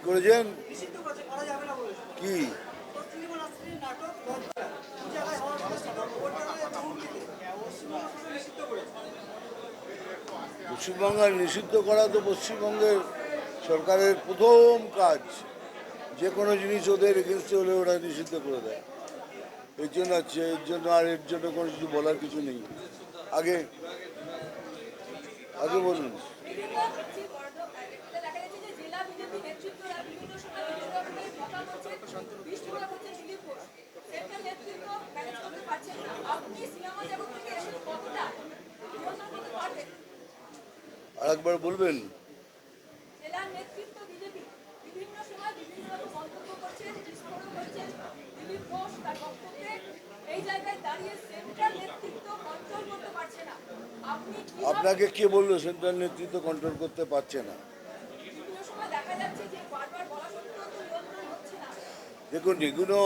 করেছেন? কি পশ্চিমবঙ্গের নিষিদ্ধ করা তো পশ্চিমবঙ্গের সরকারের প্রথম কাজ। যে কোনো জিনিস ওদের এগেনস্টে হলে ওরা নিষিদ্ধ করে দেয়। এর জন্য আছে, এর জন্য আর এর জন্য কোনো কিছু বলার কিছু নেই। আগে আগে বলুন। আর একবার বলবেন? আপনাকে কে বললো সেন্ট্রাল নেতৃত্ব কন্ট্রোল করতে পারছে না? দেখুন, এগুলো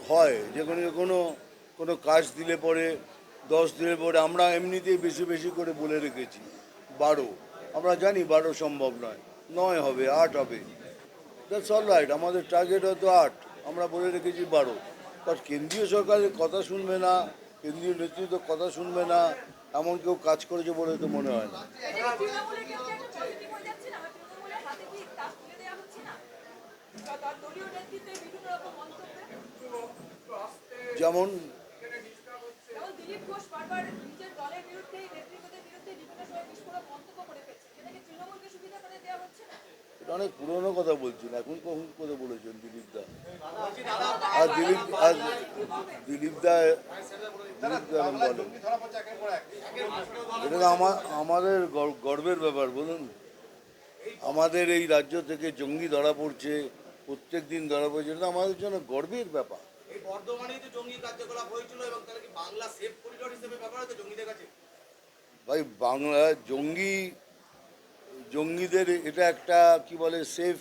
হয় যে কোনো কোনো কাজ দিলে পরে 10 দিলে পরে আমরা এমনিতেই বেশি বেশি করে বলে রেখেছি 12। আমরা জানি 12 সম্ভব নয়, 9 হবে, 8 হবে। দ্যাটস অল রাইট, আমাদের টার্গেট হয়তো 8, আমরা বলে রেখেছি 12। বাট কেন্দ্রীয় সরকারের কথা শুনবে না, কেন্দ্রীয় নেতৃত্ব কথা শুনবে না, এমন কেউ কাজ করেছে বলে তো মনে হয় না। যেমন অনেক পুরনো কথা বলছেন, এখন কখন কথা বলেছেন দিলীপ দা? আর দিলীপ দা বলেন, এটা আমাদের গর্বের ব্যাপার। বলুন, আমাদের এই রাজ্য থেকে জঙ্গি ধরা পড়ছে, প্রত্যেক দিন ধরা পড়ছে, এটা আমাদের জন্য গর্বের ব্যাপার। ভাই, বাংলা জঙ্গিদের এটা একটা কি বলে সেফ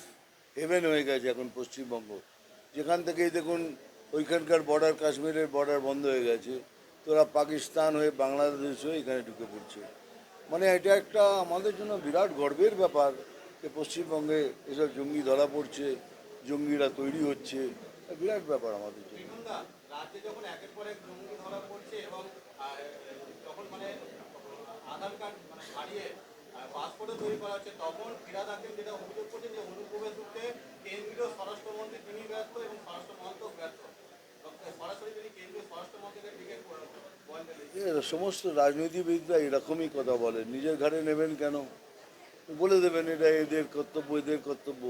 হেভেন হয়ে গেছে এখন পশ্চিমবঙ্গ। যেখান থেকেই দেখুন, ওইখানকার বর্ডার, কাশ্মীরের বর্ডার বন্ধ হয়ে গেছে, তোরা পাকিস্তান হয়ে বাংলাদেশ হয়ে এখানে ঢুকে পড়ছে। মানে এটা একটা আমাদের জন্য বিরাট গর্বের ব্যাপার যে পশ্চিমবঙ্গে এসব জঙ্গি ধরা পড়ছে, জঙ্গিরা তৈরি হচ্ছে, বিরাট ব্যাপার আমাদের জন্য। রাজ্যে যখন একের পর এক জঙ্গি ধরা পড়ছে এবং যখন মানে আধার কার্ড মানে হারিয়ে পাসপোর্টও তৈরি করা হচ্ছে, তখন ফিরাদ হাকিম যেটা অভিযোগ করছে যে অনুপ্রবেশ করতে কেন্দ্রীয় স্বরাষ্ট্রমন্ত্রী তিনি ব্যর্থ এবং স্বরাষ্ট্র মন্ত্রক ব্যর্থ। সরাসরি তিনি কেন্দ্রীয় স্বরাষ্ট্রমন্ত্রীকে দিকে সমস্ত রাজনীতিবিদরা এরকমই কথা বলে, নিজের ঘাড়ে নেবেন কেন? বলে দেবেন এটা এদের কর্তব্য, এদের কর্তব্য।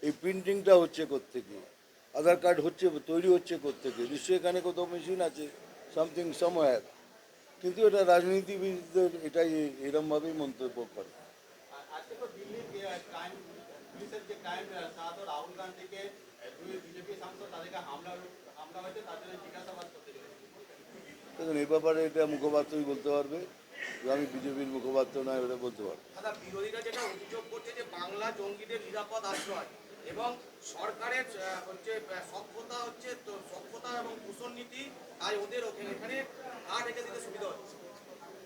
এই প্রিন্টিংটা হচ্ছে কোত্থেকে? আধার কার্ড হচ্ছে, তৈরি হচ্ছে কোত্থেকে? নিশ্চয়ই এখানে কোথাও মেশিন আছে, সামথিং সামওয়্যার। কিন্তু এটা রাজনীতিবিদদের এটাই এরমভাবেই মন্তব্য করে। দেখুন, এই ব্যাপারে এটা মুখপাত্রই বলতে পারবে, আমি বিজেপির মুখপাত্র নয়, ওটা বলতে পারবো। বিরোধীরা যেটা অভিযোগ করছে যে বাংলা জঙ্গিদের নিরাপদ আশ্রয় এবং সরকারের হচ্ছে সভ্যতা হচ্ছে তো সভ্যতা এবং দূষণ নীতি, তাই ওদের এখানে আর রেখে দিতে সুবিধা হচ্ছে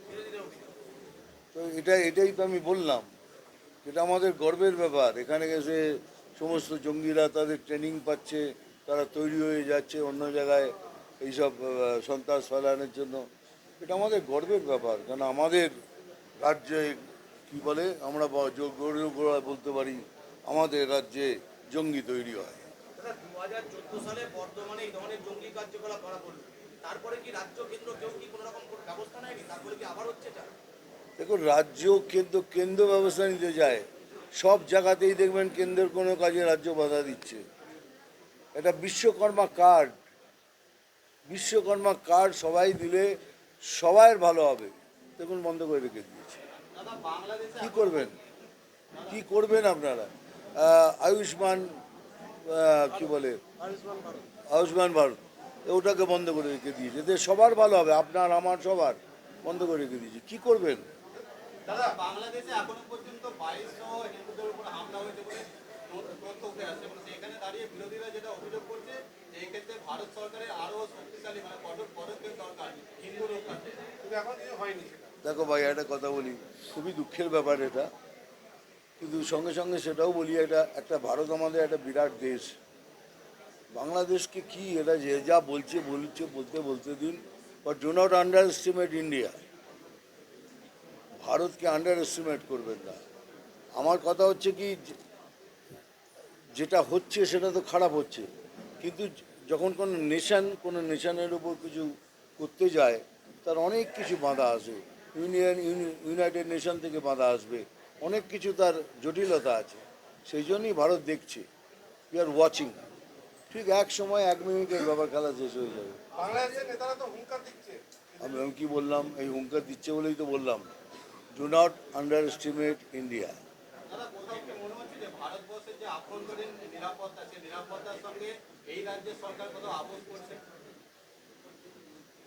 বিরোধীদের অভিযোগ। তো এটাই তো আমি বললাম, এটা আমাদের গর্বের ব্যাপার। এখানে এসে সমস্ত জঙ্গিরা তাদের ট্রেনিং পাচ্ছে, তারা তৈরি হয়ে যাচ্ছে অন্য জায়গায় এইসব সন্ত্রাস ফেলানোর জন্য। এটা আমাদের গর্বের ব্যাপার, কারণ আমাদের রাজ্যে কি বলে, আমরা গৌরব বলতে পারি আমাদের রাজ্যে জঙ্গি তৈরি হয়। 2014 সালে বর্ধমানে এই ধরনের জঙ্গি কার্যকলাপ ধরা পড়ল, তারপরে কি রাজ্য কেন্দ্র কেউ কি কোনো রকম ব্যবস্থা নেয়নি? তারপরে কি আবার হচ্ছে? দেখুন, রাজ্য কেন্দ্র ব্যবস্থা নিতে যায়, সব জায়গাতেই দেখবেন কেন্দ্রের কোনো কাজে রাজ্য বাধা দিচ্ছে। এটা বিশ্বকর্মা কার্ড সবাই দিলে সবার ভালো হবে, দেখুন বন্ধ করে রেখে দিয়েছে। কি করবেন আপনারা? আয়ুষ্মান কি বলে, আয়ুষ্মান ভারত, ওটাকে বন্ধ করে রেখে দিয়েছে। এতে সবার ভালো হবে, আপনার আমার সবার, বন্ধ করে রেখে দিয়েছে। কি করবেন? দাদা, বাংলাদেশে এখনো পর্যন্ত 2200 হিন্দুদের উপর হামলা হয়েছে বলে তথ্য উঠে আসছে, এবং সেখানে দাঁড়িয়ে বিরোধীরা যেটা অভিযোগ করছে যে এই ক্ষেত্রে ভারত সরকারের আরো শক্তিশালী মানে কঠোর পদক্ষেপ দরকার হিন্দু রক্ষার্থে, কিন্তু এখন কিছু হয়নি। দেখো ভাই, একটা কথা বলি, খুবই দুঃখের ব্যাপার এটা, কিন্তু সঙ্গে সঙ্গে সেটাও বলি, একটা ভারত আমাদের একটা বিরাট দেশ। বাংলাদেশকে কি এটা যে যা বলছে বলতে দিন, but do not under estimate India. ভারতকে আন্ডার এস্টিমেট করবেন না। আমার কথা হচ্ছে কি, যেটা হচ্ছে সেটা তো খারাপ হচ্ছে, কিন্তু যখন কোনো নেশনের উপর কিছু করতে যায়, তার অনেক কিছু বাধা আসে। ইউনাইটেড নেশন থেকে বাধা আসবে, অনেক কিছু তার জটিলতা আছে। সেই জন্যই ভারত দেখছে, উই আর ওয়াচিং। ঠিক এক সময় 1 মিনিটের ব্যাপার, খেলা শেষ হয়ে যাবে। বাংলাদেশের নেতারা তো হুঙ্কার দিচ্ছে। আমি কি বললাম? এই হুঙ্কার দিচ্ছে বলেই তো বললাম, do not under estimate India. দাদা, কোথাও কি মনে হচ্ছে যে ভারতবর্ষের যে আভ্যন্তরীণ নিরাপত্তা, সেই নিরাপত্তার সঙ্গে এই রাজ্যের সরকার কোথাও আপোষ করছে?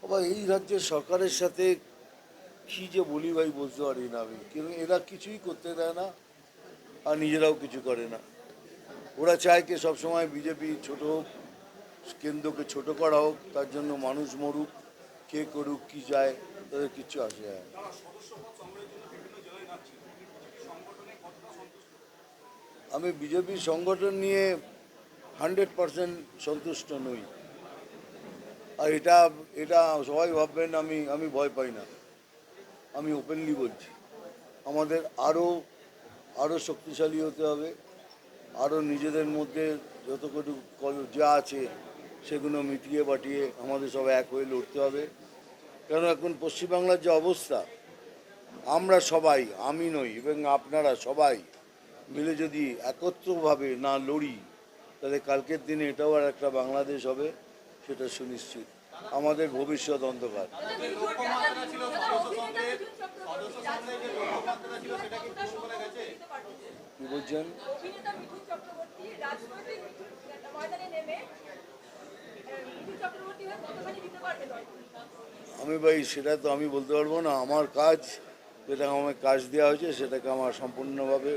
বাবা, এই রাজ্যের সরকারের সাথে কি যে বলি ভাই, বলতে পারি না আমি। কিন্তু এরা কিছুই করতে দেয় না, আর নিজেরাও কিছু করে না। ওরা চায় কি সবসময় বিজেপি ছোট হোক, কেন্দ্রকে ছোট করা হোক, তার জন্য মানুষ মরুক, কে করুক কি যায়, তাদের কিচ্ছু আসে যায় না। আমি বিজেপির সংগঠন নিয়ে 100% সন্তুষ্ট নই। আর এটা এটা সবাই ভাববেন আমি ভয় পাই না। আমি ওপেনলি বলছি, আমাদের আরও শক্তিশালী হতে হবে, আরও নিজেদের মধ্যে যতটুকু যা আছে সেগুলো মিটিয়ে বাটিয়ে আমাদের সব এক হয়ে লড়তে হবে। কেন এখন পশ্চিমবাংলার যে অবস্থা, আমরা সবাই, আমি নই এবং আপনারা সবাই মিলে যদি একত্রভাবে না লড়ি, তাহলে কালকের দিনে এটাও আর একটা বাংলাদেশ হবে, সেটা সুনিশ্চিত। আমাদের ভবিষ্যৎ অন্ধকার। যে লক্ষ্যমাত্রা ছিল সদস্য সংগ্রহের যে লক্ষ্যমাত্রা ছিল, সেটা কি পূরণ করে গেছে? কি বলছেন? অভিনেতা মিঠুন চক্রবর্তী রাজনৈতিক ময়দানে নেমে মিঠুন চক্রবর্তী হয়ে কতখানি দিতে পারবে দল? ভাই সেটা তো আমি বলতে পারবো না। আমার কাজ, যেটা আমাকে কাজ দেওয়া হয়েছে, সেটাকে আমার সম্পূর্ণভাবে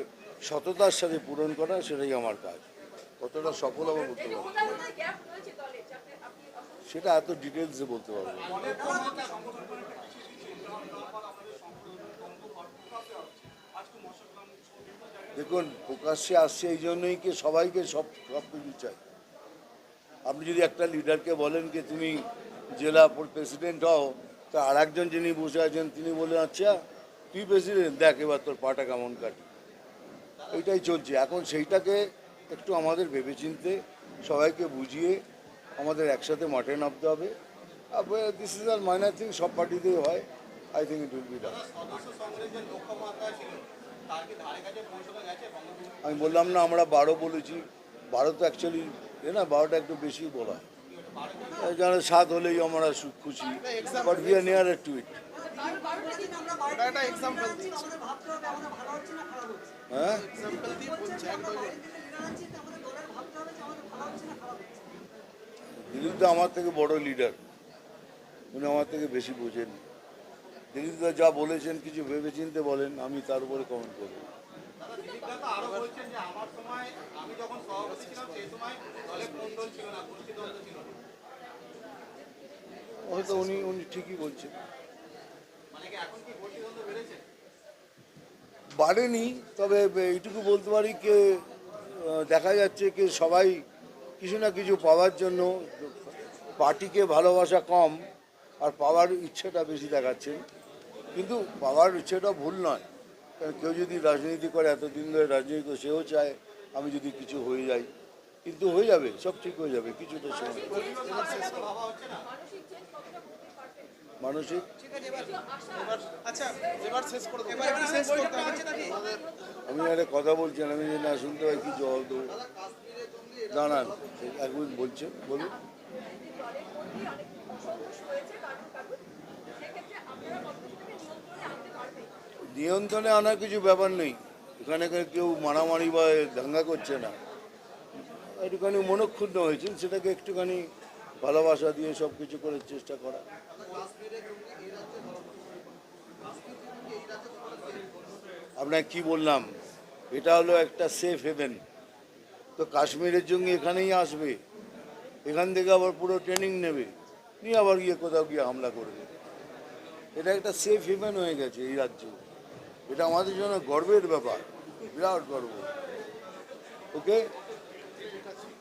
সততার সাথে পূরণ করা, সেটাই আমার কাজ। কতটা সফল হবে বলতে পারবো না। কোথায় কোথায় গ্যাপ রয়েছে দলে যাতে আপনি সেটা এত ডিটেলসে বলতে পারবো না। দেখুন, প্রকাশ্যে আসছে এই জন্যই কি সবাইকে সব কিছু চাই। আপনি যদি একটা লিডারকে বলেন কি তুমি জেলা প্রেসিডেন্ট হও, তা আর একজন যিনি বসে আছেন তিনি বললেন আচ্ছা তুই প্রেসিডেন্ট, দেখ এবার তোর পাটা কেমন কাটি। এইটাই চলছে এখন। সেইটাকে একটু আমাদের ভেবেচিন্তে সবাইকে বুঝিয়ে আমাদের একসাথে মাঠে নামতে হবে। This is our minor thing, সব পার্টিতেই হয়। I think it will be done. সদস্য সংগ্রহের যে লক্ষ্যমাত্রা ছিল, তার কি ধারে কাছে পৌঁছানো গেছে? আমি বললাম না আমরা 12 বলেছি। 12 তো অ্যাকচুয়ালি না, 12টা একটু বেশি বলা। যেন 7 হলেই আমরা খুশি, but we are near to it. হ্যাঁ, দিলীপ দা আমার থেকে বড় লিডার, উনি আমার থেকে বেশি বোঝেন। দিলীপ দা যা বলেছেন কিছু ভেবেচিন্তে বলেন, আমি তার উপরে কমেন্ট করবো। দাদা, দিলীপ দা তো আরো বলছেন যে আমার সময়, আমি যখন সভাপতি ছিলাম সেই সময় দলে কোন্দল ছিল না, গোষ্ঠীদ্বন্দ্ব ছিল না। হয়তো উনি ঠিকই বলছেন। মানে কি এখন কি গোষ্ঠীদ্বন্দ্ব বেড়েছে? বাড়েনি, তবে এইটুকু বলতে পারি যে দেখা যাচ্ছে কি সবাই কিছু না কিছু পাওয়ার জন্য পার্টিকে ভালোবাসা কম আর পাওয়ার ইচ্ছেটা বেশি দেখাচ্ছেন। কিন্তু পাওয়ার ইচ্ছেটা ভুল নয়, কারণ কেউ যদি রাজনীতি করে, এতদিন ধরে রাজনীতি করে, সেও চায় আমি যদি কিছু হয়ে যাই, কিন্তু হয়ে যাবে, সব ঠিক হয়ে যাবে কিছুটা সময়। মানসিক চেঞ্জ কতটা করতে পারবেন? মানসিক, আমি একটা কথা বলছেন, আমি যদি না শুনতে পাই কি জবাব দেবো? দাঁড়ান, একবার বলছেন, বলুন। দলের মধ্যেই অনেক অসন্তোষ রয়েছে কারুর সেক্ষেত্রে আপনারা কতটা সেটাকে নিয়ন্ত্রণে আনতে পারবেন? নিয়ন্ত্রণে আনার কিছু ব্যাপার নেই। এখানে কেউ মারামারি বা দাঙ্গা করছে না। একটুখানি মনক্ষুণ্ণ হয়েছেন, সেটাকে একটুখানি ভালোবাসা দিয়ে সব কিছু করার চেষ্টা করা। আপনাকে কি বললাম, এটা হলো একটা সেফ হেভেন। তো কাশ্মীরের জন্য এখানেই আসবে, এখান থেকে আবার পুরো ট্রেনিং নেবে, নিয়ে আবার গিয়ে কোথাও গিয়ে হামলা করবে। এটা একটা সেফ হেভেন হয়ে গেছে এই রাজ্য। এটা আমাদের জন্য গর্বের ব্যাপার। বিরাট গর্ব। ওকে